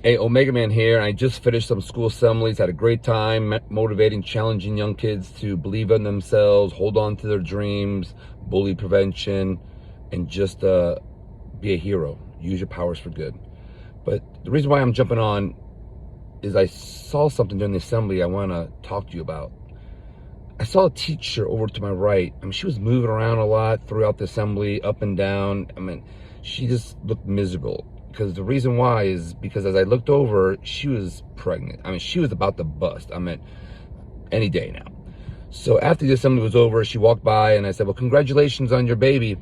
Hey, Omegaman here, and I just finished some school assemblies, had a great time motivating, challenging young kids to believe in themselves, hold on to their dreams, bully prevention, and just be a hero. Use your powers for good. But the reason why I'm jumping on is I saw something during the assembly I want to talk to you about. I saw a teacher over to my right. I mean, she was moving around a lot throughout the assembly, up and down. I mean, she just looked miserable. Because the reason why is because as I looked over, she was pregnant. I mean, she was about to bust. I mean, any day now. So after the assembly was over, she walked by and I said, well, congratulations on your baby.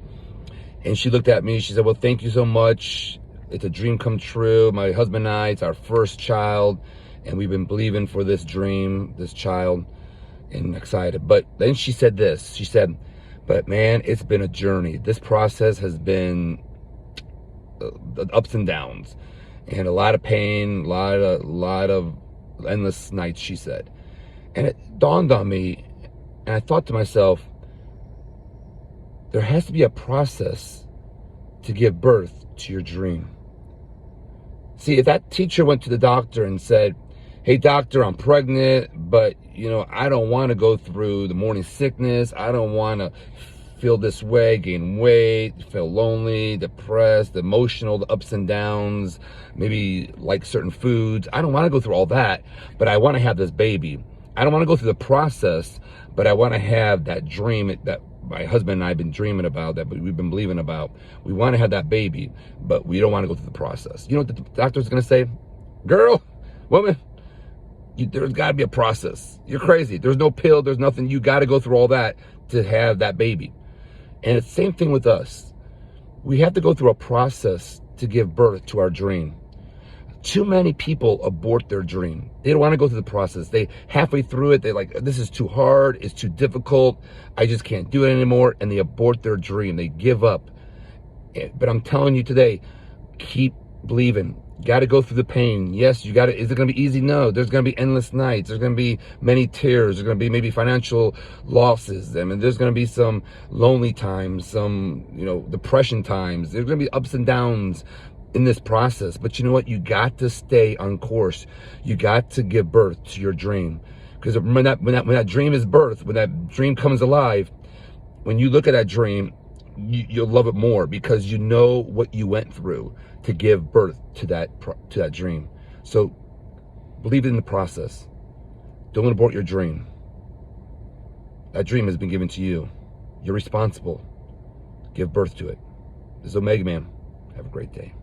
And she looked at me, she said, well, thank you so much. It's a dream come true. My husband and I, it's our first child. And we've been believing for this dream, this child, and excited. But then she said this, she said, but man, it's been a journey. This process has been the ups and downs and a lot of pain, a lot of endless nights, she said. And it dawned on me, and I thought to myself, there has to be a process to give birth to your dream. See, if that teacher went to the doctor and said, hey doctor, I'm pregnant, but I don't want to go through the morning sickness, I don't want to feel this way, gain weight, feel lonely, depressed, emotional, the ups and downs, maybe like certain foods. I don't want to go through all that, but I want to have this baby. I don't want to go through the process, but I want to have that dream that my husband and I have been dreaming about, that we've been believing about. We want to have that baby, but we don't want to go through the process. You know what the doctor's going to say? Girl, woman, there's got to be a process. You're crazy. There's no pill. There's nothing. You got to go through all that to have that baby. And it's the same thing with us. We have to go through a process to give birth to our dream. Too many people abort their dream. They don't want to go through the process. They halfway through it, they're like, this is too hard, it's too difficult, I just can't do it anymore, and they abort their dream. They give up. But I'm telling you today, keep believing. Got to go through the pain. Yes, you got to. Is it going to be easy? No. There's going to be endless nights. There's going to be many tears. There's going to be maybe financial losses. I mean, there's going to be some lonely times, some, depression times. There's going to be ups and downs in this process. But you know what? You got to stay on course. You got to give birth to your dream. Because when that dream is birthed, when that dream comes alive, when you look at that dream, you'll love it more because you know what you went through to give birth to that dream. So believe in the process. Don't abort your dream. That dream has been given to you. You're responsible. Give birth to it. This is Omegaman. Have a great day.